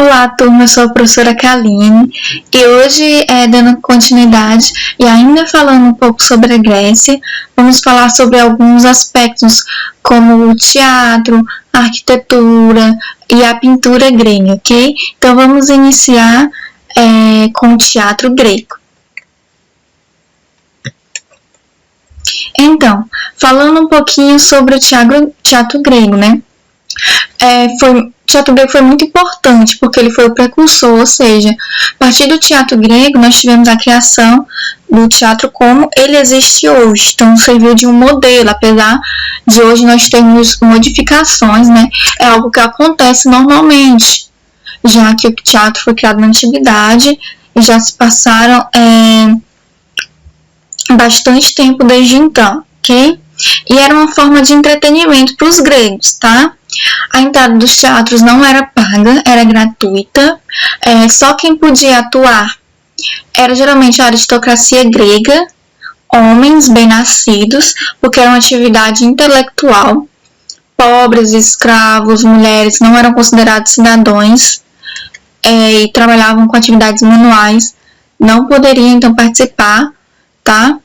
Olá, turma, eu sou a professora Kaline e hoje, dando continuidade e ainda falando um pouco sobre a Grécia, vamos falar sobre alguns aspectos como o teatro, a arquitetura e a pintura grega, ok? Então vamos iniciar com o teatro grego. Então, falando um pouquinho sobre o teatro grego, né? O teatro grego foi muito importante porque ele foi o precursor, ou seja, a partir do teatro grego nós tivemos a criação do teatro como ele existe hoje. Então serviu de um modelo, apesar de hoje nós termos modificações, né? É algo que acontece normalmente, já que o teatro foi criado na antiguidade e já se passaram bastante tempo desde então, ok? E era uma forma de entretenimento para os gregos, tá? A entrada dos teatros não era paga, era gratuita. Só quem podia atuar era geralmente a aristocracia grega, homens bem-nascidos, porque era uma atividade intelectual. Pobres, escravos, mulheres não eram considerados cidadãos e trabalhavam com atividades manuais, não poderiam então participar, tá?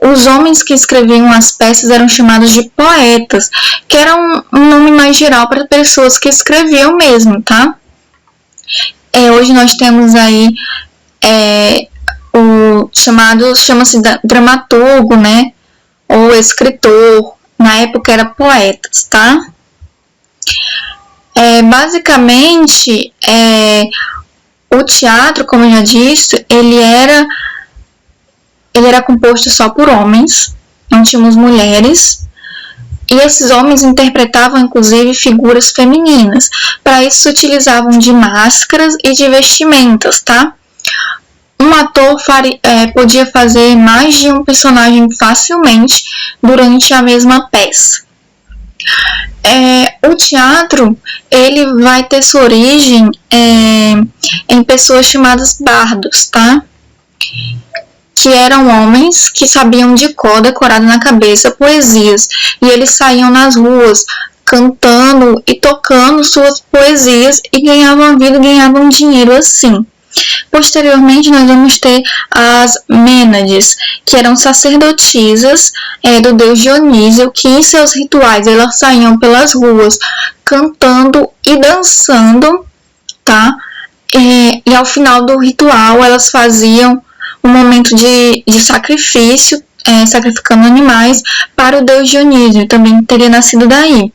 Os homens que escreviam as peças eram chamados de poetas, que era um nome mais geral para pessoas que escreviam mesmo, tá? Hoje nós temos aí chama-se dramaturgo, né? Ou escritor. Na época era poetas, tá? Basicamente, o teatro, como eu já disse, ele era composto só por homens, não tínhamos mulheres, e esses homens interpretavam inclusive figuras femininas. Para isso se utilizavam de máscaras e de vestimentas, tá? Um ator podia fazer mais de um personagem facilmente durante a mesma peça. O teatro ele vai ter sua origem em pessoas chamadas bardos, tá? Que eram homens que sabiam de cor, decorado na cabeça, poesias. E eles saíam nas ruas cantando e tocando suas poesias e ganhavam vida, ganhavam dinheiro assim. Posteriormente, nós vamos ter as Mênades, que eram sacerdotisas do deus Dionísio, que em seus rituais elas saíam pelas ruas cantando e dançando, tá? E ao final do ritual elas faziam um momento de sacrifício, sacrificando animais para o deus Dionísio, também teria nascido daí.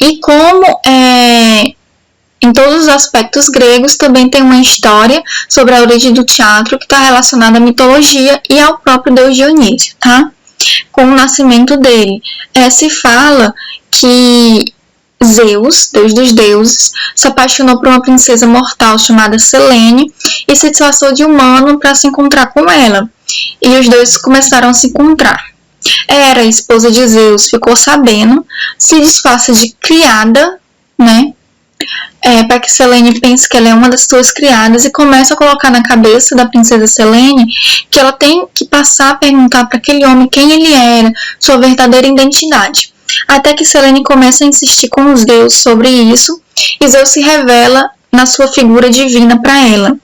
E como em todos os aspectos gregos, também tem uma história sobre a origem do teatro que está relacionada à mitologia e ao próprio deus Dionísio, tá? Com o nascimento dele. Se fala que Zeus, deus dos deuses, se apaixonou por uma princesa mortal chamada Selene e se disfarçou de humano para se encontrar com ela. E os dois começaram a se encontrar. Hera, a esposa de Zeus, ficou sabendo, se disfarça de criada, né? Para que Selene pense que ela é uma das suas criadas e começa a colocar na cabeça da princesa Selene que ela tem que passar a perguntar para aquele homem quem ele era, sua verdadeira identidade. Até que Selene começa a insistir com os deuses sobre isso e Zeus se revela na sua figura divina para ela.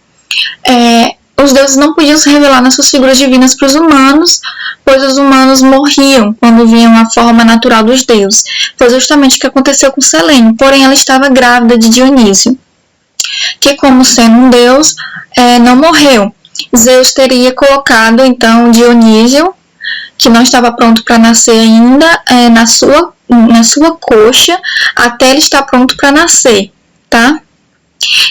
Os deuses não podiam se revelar nas suas figuras divinas para os humanos, pois os humanos morriam quando viam a forma natural dos deuses. Foi justamente o que aconteceu com Selene, porém ela estava grávida de Dionísio, que como sendo um deus, não morreu. Zeus teria colocado então Dionísio, que não estava pronto para nascer ainda, na sua coxa, até ele estar pronto para nascer, tá?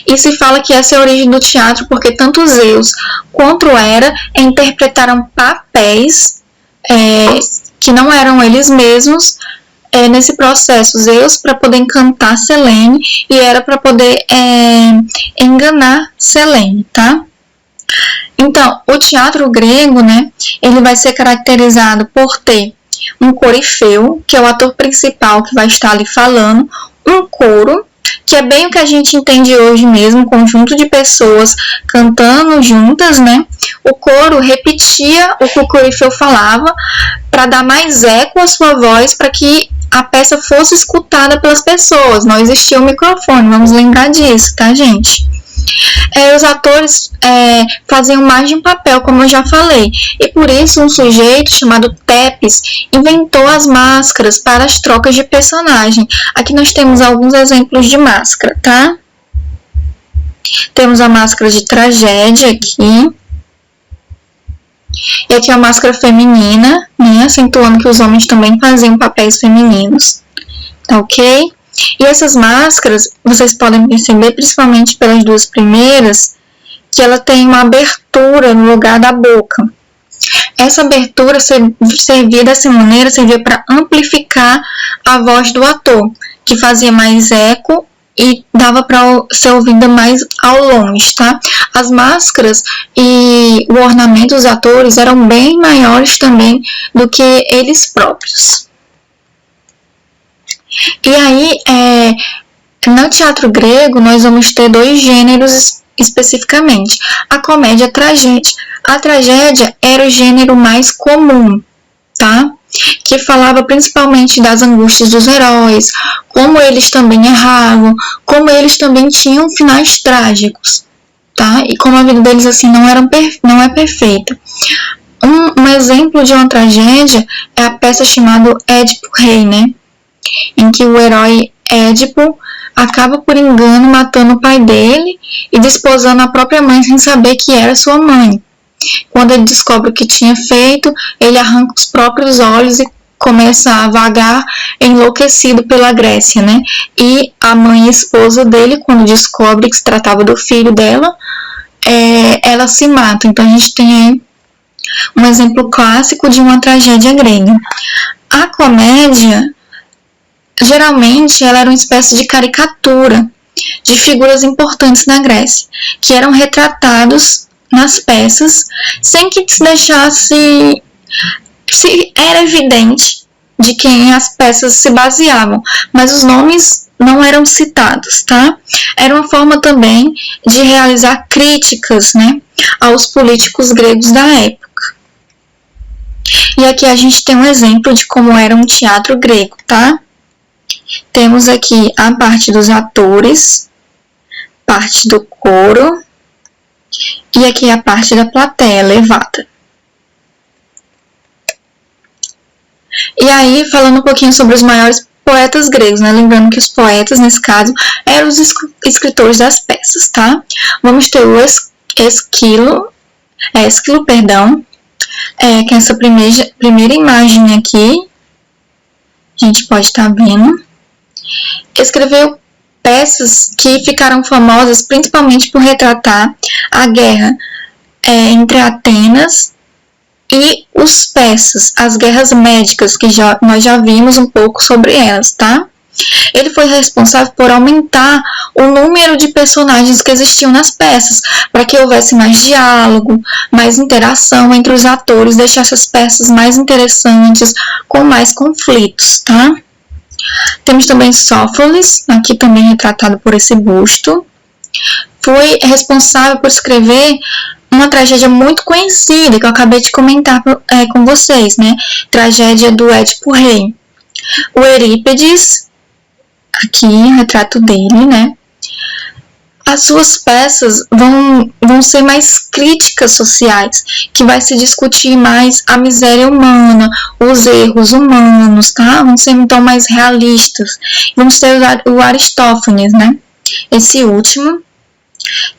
E se fala que essa é a origem do teatro, porque tanto Zeus quanto Hera interpretaram papéis que não eram eles mesmos nesse processo. Zeus para poder encantar Selene e Hera para poder enganar Selene, tá? Então, o teatro grego, né, ele vai ser caracterizado por ter um corifeu, que é o ator principal que vai estar ali falando, um coro, que é bem o que a gente entende hoje mesmo, um conjunto de pessoas cantando juntas, né? O coro repetia o que o corifeu falava para dar mais eco à sua voz, para que a peça fosse escutada pelas pessoas. Não existia o microfone, vamos lembrar disso, tá, gente? Os atores faziam mais de um papel, como eu já falei, e por isso um sujeito chamado Tepes inventou as máscaras para as trocas de personagem. Aqui nós temos alguns exemplos de máscara, tá? Temos a máscara de tragédia aqui. E aqui a máscara feminina, né? Acentuando que os homens também faziam papéis femininos, tá ok? E essas máscaras, vocês podem perceber, principalmente pelas duas primeiras, que ela tem uma abertura no lugar da boca. Essa abertura servia dessa maneira, servia para amplificar a voz do ator, que fazia mais eco e dava para ser ouvida mais ao longe, tá? As máscaras e o ornamento dos atores eram bem maiores também do que eles próprios. E aí, no teatro grego, nós vamos ter dois gêneros especificamente. A comédia e a tragédia. A tragédia era o gênero mais comum, tá? Que falava principalmente das angústias dos heróis, como eles também erravam, como eles também tinham finais trágicos, tá? E como a vida deles assim não é perfeita. Um exemplo de uma tragédia é a peça chamada Édipo Rei, né? Em que o herói Édipo acaba por engano matando o pai dele e desposando a própria mãe sem saber que era sua mãe. Quando ele descobre o que tinha feito, ele arranca os próprios olhos e começa a vagar enlouquecido pela Grécia, né? E a mãe e esposa dele, quando descobre que se tratava do filho dela, ela se mata. Então a gente tem aí um exemplo clássico de uma tragédia grega. A comédia, geralmente, ela era uma espécie de caricatura de figuras importantes na Grécia, que eram retratados nas peças, sem que se deixasse... Era evidente de quem as peças se baseavam, mas os nomes não eram citados, tá? Era uma forma também de realizar críticas, né, aos políticos gregos da época. E aqui a gente tem um exemplo de como era um teatro grego, tá? Temos aqui a parte dos atores, parte do coro, e aqui a parte da plateia elevada. E aí, falando um pouquinho sobre os maiores poetas gregos, né? Lembrando que os poetas, nesse caso, eram os escritores das peças, tá? Vamos ter o Esquilo, que é essa primeira imagem aqui, a gente pode estar vendo. Escreveu peças que ficaram famosas principalmente por retratar a guerra entre Atenas e os persas, as guerras médicas, que nós já vimos um pouco sobre elas, tá? Ele foi responsável por aumentar o número de personagens que existiam nas peças, para que houvesse mais diálogo, mais interação entre os atores, deixasse as peças mais interessantes, com mais conflitos, tá? Temos também Sófocles, aqui também retratado por esse busto. Foi responsável por escrever uma tragédia muito conhecida, que eu acabei de comentar com vocês, né? Tragédia do Édipo Rei. O Eurípides, aqui o retrato dele, né? As suas peças vão ser mais críticas sociais, que vai se discutir mais a miséria humana, os erros humanos, tá? Vão ser então mais realistas. Vamos ter o Aristófanes, né? Esse último,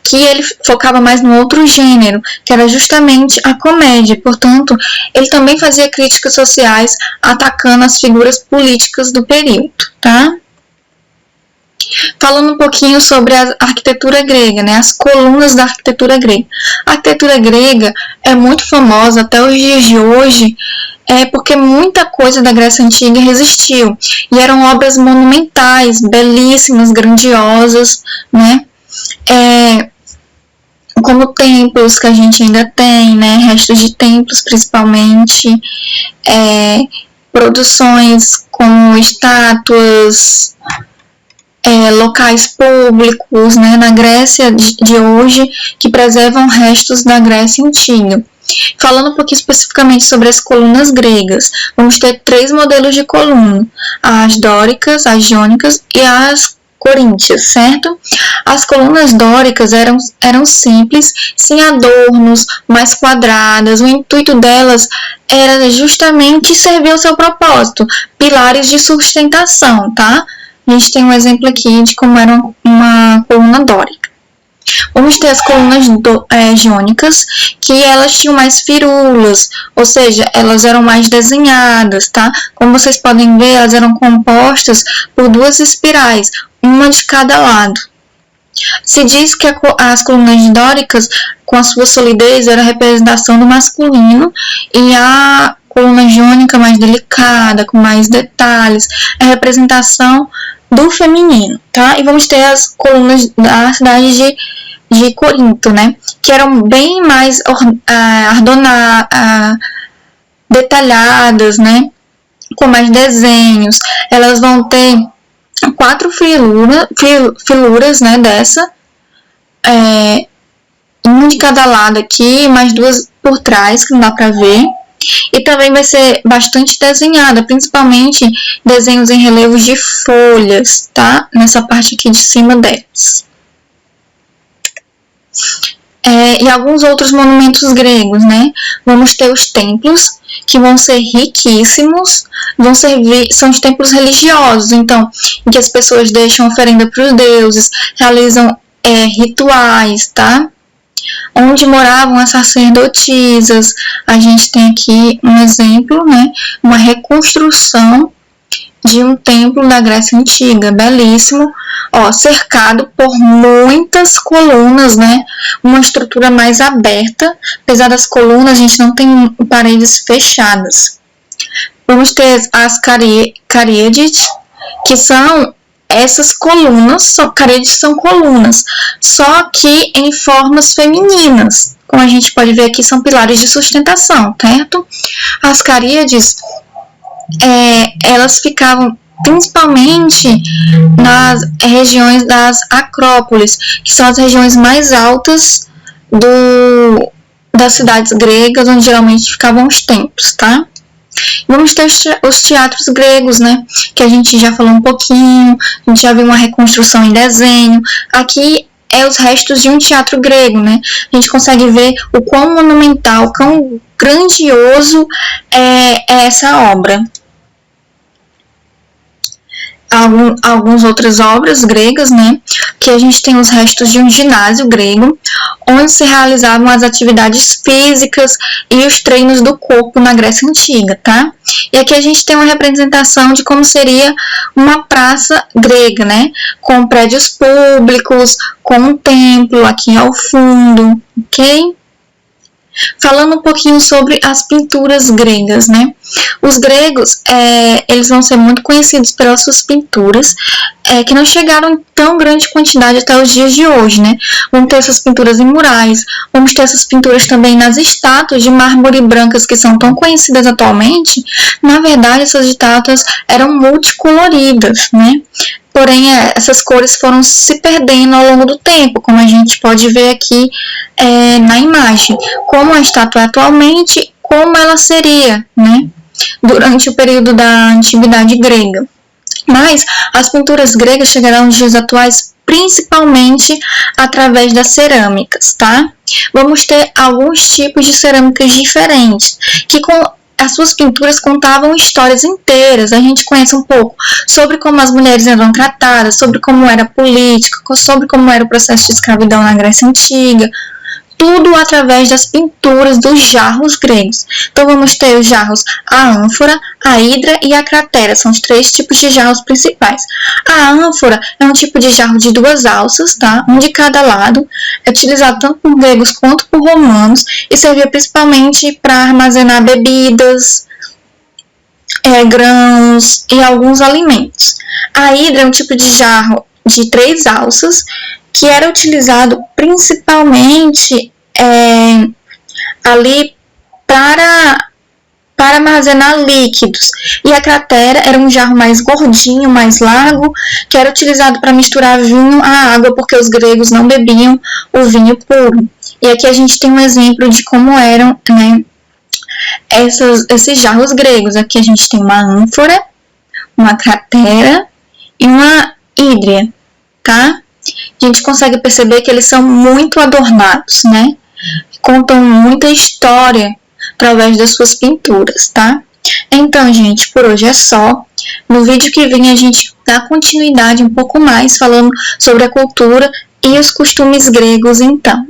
que ele focava mais no outro gênero, que era justamente a comédia. Portanto, ele também fazia críticas sociais, atacando as figuras políticas do período, tá? Falando um pouquinho sobre a arquitetura grega, né? As colunas da arquitetura grega. A arquitetura grega é muito famosa até os dias de hoje, porque muita coisa da Grécia Antiga resistiu. E eram obras monumentais, belíssimas, grandiosas, né? Como templos que a gente ainda tem, né? Restos de templos, principalmente. Produções como estátuas, locais públicos, né, na Grécia de hoje, que preservam restos da Grécia Antiga. Falando um pouquinho especificamente sobre as colunas gregas, vamos ter 3 modelos de coluna: as dóricas, as jônicas e as coríntias, certo? As colunas dóricas eram simples, sem adornos, mais quadradas. O intuito delas era justamente servir ao seu propósito, pilares de sustentação, tá? A gente tem um exemplo aqui de como era uma coluna dórica. Vamos ter as colunas jônicas, que elas tinham mais firulas, ou seja, elas eram mais desenhadas, tá? Como vocês podem ver, elas eram compostas por 2 espirais, uma de cada lado. Se diz que as colunas dóricas, com a sua solidez, era a representação do masculino, e a coluna jônica, mais delicada, com mais detalhes, é a representação do feminino, tá? E vamos ter as colunas da cidade de Corinto, né? Que eram bem mais detalhadas, né? Com mais desenhos. Elas vão ter 4 filuras, né? Dessa. Uma de cada lado aqui, mais 2 por trás, que não dá pra ver. E também vai ser bastante desenhada, principalmente desenhos em relevos de folhas, tá? Nessa parte aqui de cima delas. E alguns outros monumentos gregos, né? Vamos ter os templos, que vão ser riquíssimos, são os templos religiosos, então, em que as pessoas deixam oferenda para os deuses, realizam rituais, tá? Onde moravam as sacerdotisas. A gente tem aqui um exemplo, né? Uma reconstrução de um templo da Grécia Antiga, belíssimo, cercado por muitas colunas, né? Uma estrutura mais aberta, apesar das colunas, a gente não tem paredes fechadas. Vamos ter as caríades, que são essas colunas, caríades são colunas, só que em formas femininas. Como a gente pode ver aqui, são pilares de sustentação, certo? As caríades, elas ficavam principalmente nas regiões das acrópolis, que são as regiões mais altas das cidades gregas, onde geralmente ficavam os templos, tá? Vamos ter os teatros gregos, né? Que a gente já falou um pouquinho, a gente já viu uma reconstrução em desenho. Aqui os restos de um teatro grego, né? A gente consegue ver o quão monumental, quão grandioso é essa obra. Algumas outras obras gregas, né? Que a gente tem os restos de um ginásio grego, onde se realizavam as atividades físicas e os treinos do corpo na Grécia Antiga, tá? E aqui a gente tem uma representação de como seria uma praça grega, né? Com prédios públicos, com um templo aqui ao fundo, ok? Falando um pouquinho sobre as pinturas gregas, né? Os gregos, eles vão ser muito conhecidos pelas suas pinturas, que não chegaram em tão grande quantidade até os dias de hoje, né? Vamos ter essas pinturas em murais, vamos ter essas pinturas também nas estátuas de mármore brancas, que são tão conhecidas atualmente. Na verdade, essas estátuas eram multicoloridas, né? Porém, essas cores foram se perdendo ao longo do tempo, como a gente pode ver aqui na imagem. Como a estátua é atualmente, como ela seria, né? Durante o período da Antiguidade Grega. Mas as pinturas gregas chegaram aos dias atuais principalmente através das cerâmicas, tá? Vamos ter alguns tipos de cerâmicas diferentes, que as suas pinturas contavam histórias inteiras. A gente conhece um pouco sobre como as mulheres eram tratadas, sobre como era a política, sobre como era o processo de escravidão na Grécia Antiga. Tudo através das pinturas dos jarros gregos. Então vamos ter os jarros, a ânfora, a hidra e a cratera. São os 3 tipos de jarros principais. A ânfora é um tipo de jarro de 2 alças, tá? Um de cada lado. É utilizado tanto por gregos quanto por romanos e servia principalmente para armazenar bebidas, grãos e alguns alimentos. A hidra é um tipo de jarro de 3 alças, que era utilizado principalmente ali para armazenar líquidos. E a cratera era um jarro mais gordinho, mais largo, que era utilizado para misturar vinho à água, porque os gregos não bebiam o vinho puro. E aqui a gente tem um exemplo de como eram, né, esses jarros gregos. Aqui a gente tem uma ânfora, uma cratera e uma hídria, tá? A gente consegue perceber que eles são muito adornados, né? Contam muita história através das suas pinturas, tá? Então, gente, por hoje é só. No vídeo que vem a gente dá continuidade um pouco mais falando sobre a cultura e os costumes gregos, então.